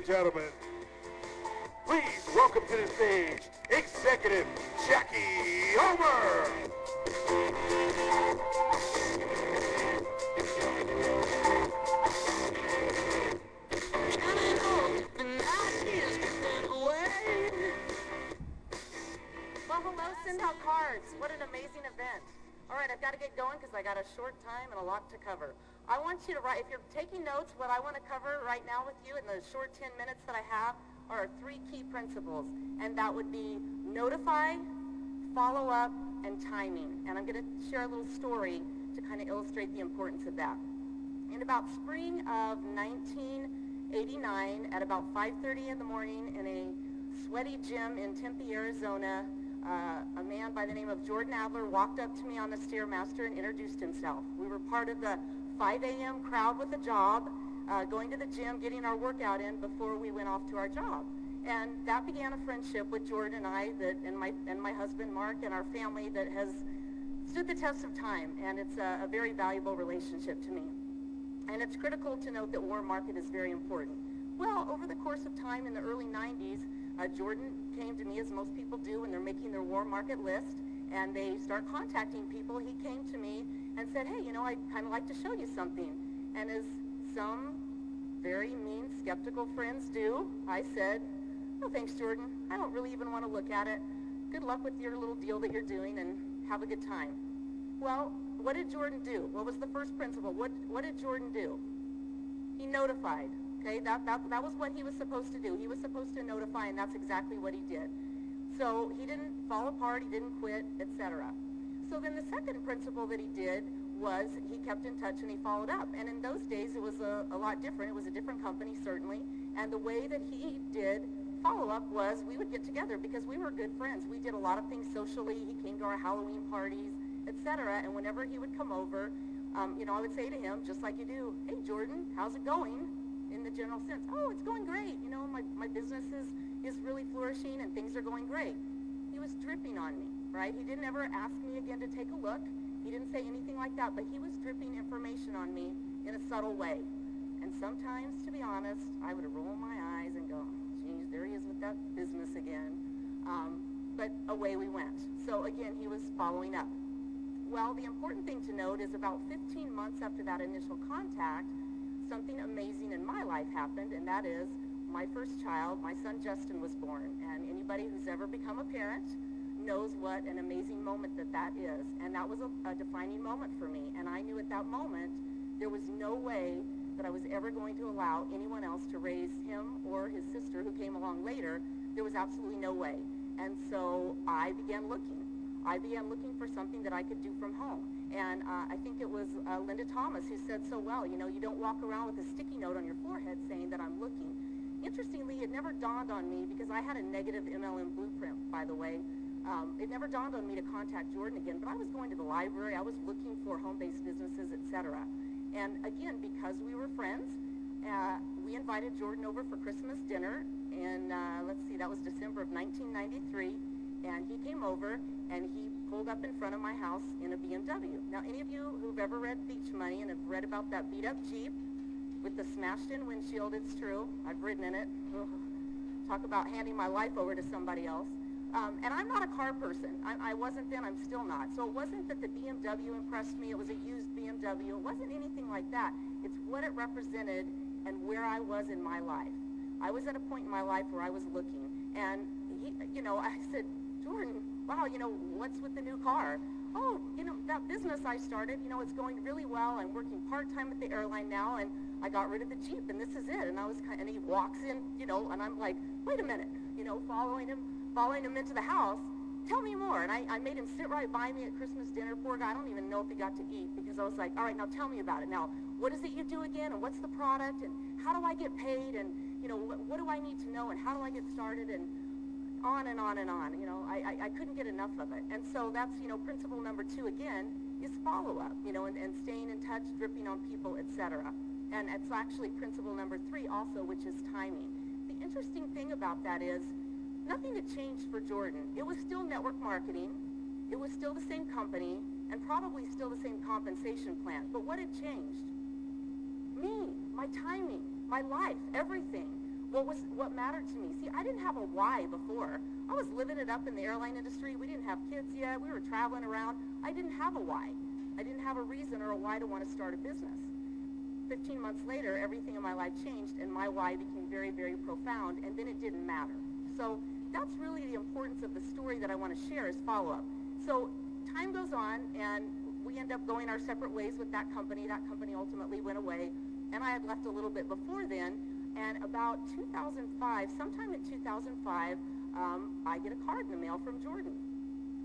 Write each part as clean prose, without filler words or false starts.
and gentlemen, please welcome to the stage, Executive Jackie Ulmer. Well, hello, SendOutCards. What an amazing event. All right, I've got to get going because I got a short time and a lot to cover. I want you to write, if you're taking notes, what I want to cover right now with you in the short 10 minutes that I have are 3 key principles, and that would be notify, follow up, and timing. And I'm going to share a little story to kind of illustrate the importance of that. In about spring of 1989, at about 5:30 in the morning in a sweaty gym in Tempe, Arizona, a man by the name of Jordan Adler walked up to me on the Stairmaster and introduced himself. We were part of the 5 a.m. crowd with a job, going to the gym, getting our workout in before we went off to our job. And that began a friendship with Jordan and I, and my husband Mark, and our family that has stood the test of time, and it's a very valuable relationship to me. And it's critical to note that warm market is very important. Well, over the course of time in the early 90s, Jordan came to me, as most people do when they're making their warm market list, and they start contacting people. He came to me and said, hey, you know, I'd kind of like to show you something. And as some very mean, skeptical friends do, I said, no thanks, Jordan. I don't really even want to look at it. Good luck with your little deal that you're doing, and have a good time. Well, what did Jordan do? What was the first principle? What did Jordan do? He notified. Okay, that was what he was supposed to do. He was supposed to notify, and that's exactly what he did. So he didn't fall apart, he didn't quit, etc. So then the second principle that he did was he kept in touch and he followed up. And in those days, it was a lot different. It was a different company, certainly. And the way that he did follow-up was we would get together because we were good friends. We did a lot of things socially. He came to our Halloween parties, etc. And whenever he would come over, you know, I would say to him, just like you do, hey, Jordan, how's it going? In the general sense, oh, it's going great. You know, my business is really flourishing and things are going great. He was dripping on me, right? He didn't ever ask me again to take a look. He didn't say anything like that, but he was dripping information on me in a subtle way. And sometimes, to be honest, I would roll my eyes and go, geez, there he is with that business again. But away we went. So again, he was following up. Well, the important thing to note is about 15 months after that initial contact, something amazing in my life happened, and that is my first child, my son Justin, was born. And anybody who's ever become a parent knows what an amazing moment that is. And that was a defining moment for me. And I knew at that moment there was no way that I was ever going to allow anyone else to raise him or his sister who came along later. There was absolutely no way. And so I began looking. I began looking for something that I could do from home. And I think it was Linda Thomas who said so well, you know, you don't walk around with a sticky note on your forehead saying that I'm looking. Interestingly, it never dawned on me, because I had a negative MLM blueprint, by the way. It never dawned on me to contact Jordan again, but I was going to the library, I was looking for home-based businesses, etc. And again, because we were friends, we invited Jordan over for Christmas dinner in, let's see, that was December of 1993. And he came over and he pulled up in front of my house in a BMW. Now, any of you who've ever read Beach Money and have read about that beat-up Jeep with the smashed-in windshield, it's true. I've ridden in it. Ugh. Talk about handing my life over to somebody else. And I'm not a car person. I wasn't then. I'm still not. So it wasn't that the BMW impressed me. It was a used BMW. It wasn't anything like that. It's what it represented and where I was in my life. I was at a point in my life where I was looking. And, he, you know, I said, Jordan, wow, you know, what's with the new car? Oh, you know, that business I started, you know, it's going really well. I'm working part-time at the airline now, and I got rid of the Jeep, and this is it. And I was and he walks in, you know, and I'm like, wait a minute, you know, following him into the house. Tell me more. And I made him sit right by me at Christmas dinner. Poor guy, I don't even know if he got to eat, because I was like, all right, now tell me about it. Now, what is it you do again, and what's the product, and how do I get paid, and, you know, what do I need to know, and how do I get started, and on and on and on. You know, I couldn't get enough of it. And so that's, you know, principle number 2 again is follow-up, you know, and staying in touch, dripping on people, etc. And it's actually principle number 3 also, which is timing. The interesting thing about that is nothing had changed for Jordan. It was still network marketing. It was still the same company and probably still the same compensation plan. But what had changed? Me, my timing, my life, everything. what mattered to me. See, I didn't have a why before. I was living it up in the airline industry. We didn't have kids yet. We were traveling around. I didn't have a why. I didn't have a reason or a why to want to start a business. 15 months later, everything in my life changed, and my why became very, very profound, and then it didn't matter. So that's really the importance of the story that I want to share is follow-up. So time goes on, and we end up going our separate ways with that company. That company ultimately went away, and I had left a little bit before then. And about 2005, sometime in 2005, I get a card in the mail from Jordan.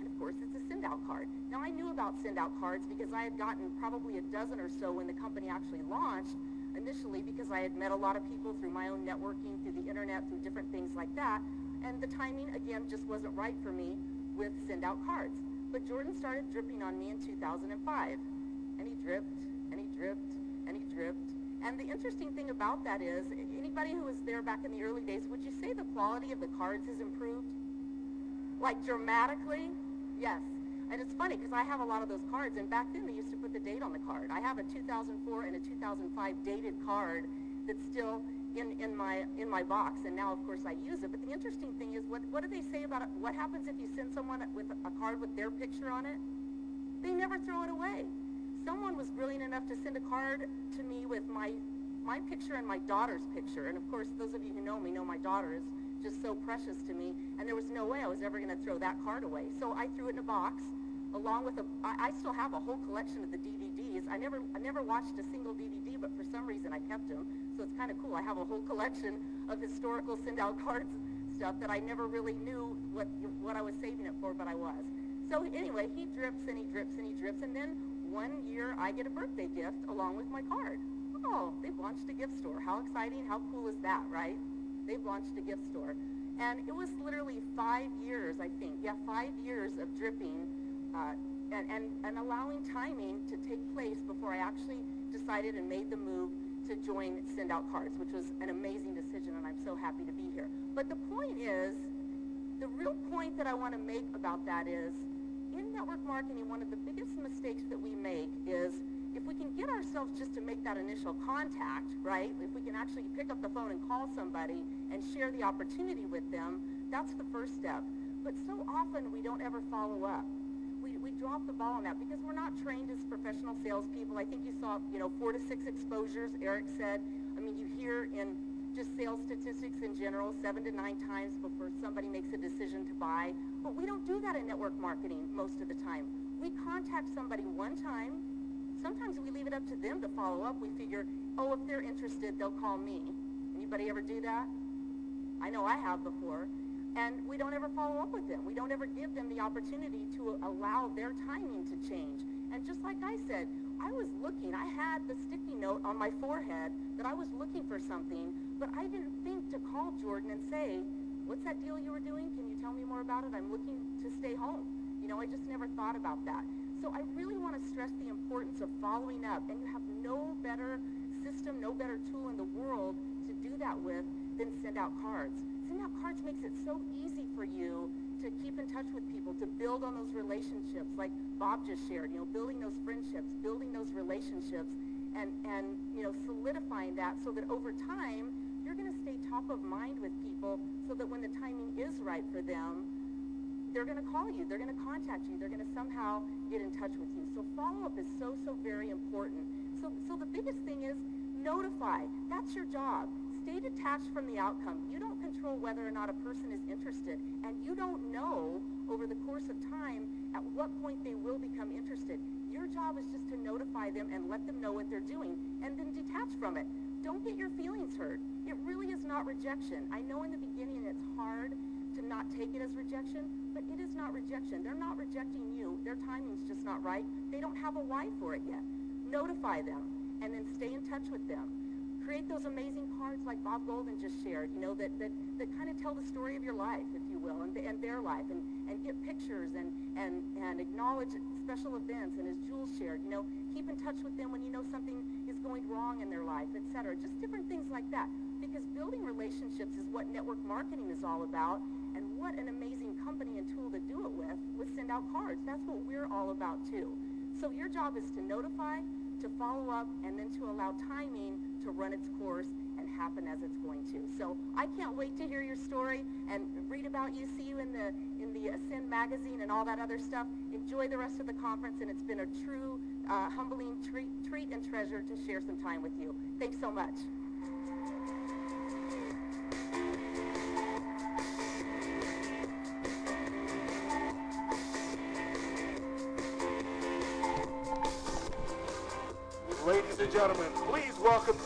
And of course, it's a SendOut card. Now, I knew about SendOut cards because I had gotten probably a dozen or so when the company actually launched, initially because I had met a lot of people through my own networking, through the internet, through different things like that. And the timing, again, just wasn't right for me with SendOut cards. But Jordan started dripping on me in 2005. And he dripped, and he dripped, and he dripped. And the interesting thing about that is, anybody who was there back in the early days, would you say the quality of the cards has improved? Like dramatically? Yes. And it's funny because I have a lot of those cards, and back then they used to put the date on the card. I have a 2004 and a 2005 dated card that's still in my box, and now of course I use it. But the interesting thing is, what do they say about it? What happens if you send someone with a card with their picture on it? They never throw it away. Someone was brilliant enough to send a card to me with my picture and my daughter's picture. And of course, those of you who know me know my daughter is just so precious to me, and there was no way I was ever going to throw that card away. So I threw it in a box, along with I still have a whole collection of the DVDs. I never watched a single DVD, but for some reason I kept them. So it's kind of cool. I have a whole collection of historical SendOut cards stuff that I never really knew what I was saving it for, but I was. So anyway, he drips and he drips and he drips, and then one year I get a birthday gift along with my card. Oh, they've launched a gift store. How exciting, how cool is that, right? They've launched a gift store. And it was literally 5 years, I think. Yeah, 5 years of dripping and allowing timing to take place before I actually decided and made the move to join SendOutCards, which was an amazing decision, and I'm so happy to be here. But the point is, the real point that I want to make about that is, in network marketing, one of the biggest mistakes that we make is if we can get ourselves just to make that initial contact, right? If we can actually pick up the phone and call somebody and share the opportunity with them, that's the first step. But so often we don't ever follow up. We drop the ball on that because we're not trained as professional salespeople. I think you saw, 4 to 6 exposures, Eric said. I mean, you hear in just sales statistics in general, 7 to 9 times before somebody makes a decision to buy. But we don't do that in network marketing most of the time. We contact somebody one time. Sometimes we leave it up to them to follow up. We figure, oh, if they're interested, they'll call me. Anybody ever do that? I know I have before. And we don't ever follow up with them. We don't ever give them the opportunity to allow their timing to change. And just like I said, I was looking. I had the sticky note on my forehead that I was looking for something, but I didn't think to call Jordan and say, what's that deal you were doing? Can you tell me more about it? I'm looking to stay home. I just never thought about that. So I really want to stress the importance of following up, and you have no better system, no better tool in the world to do that with than SendOutCards. SendOutCards makes it so easy for you to keep in touch with people, to build on those relationships like Bob just shared, building those friendships, building those relationships, and solidifying that so that over time, you're going to stay top of mind with people so that when the timing is right for them, they're going to call you, they're going to contact you, they're going to somehow get in touch with you. So follow-up is so, so very important. So the biggest thing is notify. That's your job. Stay detached from the outcome. You don't control whether or not a person is interested, and you don't know over the course of time at what point they will become interested. Your job is just to notify them and let them know what they're doing, and then detach from it. Don't get your feelings hurt. It really is not rejection. I know in the beginning it's hard to not take it as rejection, but it is not rejection. They're not rejecting you. Their timing's just not right. They don't have a why for it yet. Notify them, and then stay in touch with them. Create those amazing cards like Bob Golden just shared, that kind of tell the story of your life, if you will, and their life, and get pictures and acknowledge special events, and as Jules shared, keep in touch with them when you know something is going wrong in their life, etc. Just different things like that, because building relationships is what network marketing is all about, and what an amazing company and tool to do it with SendOutCards. That's what we're all about too. So your job is to notify, to follow up, and then to allow timing to run its course and happen as it's going to. So I can't wait to hear your story and read about you, see you in the Send magazine and all that other stuff. Enjoy the rest of the conference, and it's been a true humbling treat and treasure to share some time with you. Thanks so much. Ladies and gentlemen, please welcome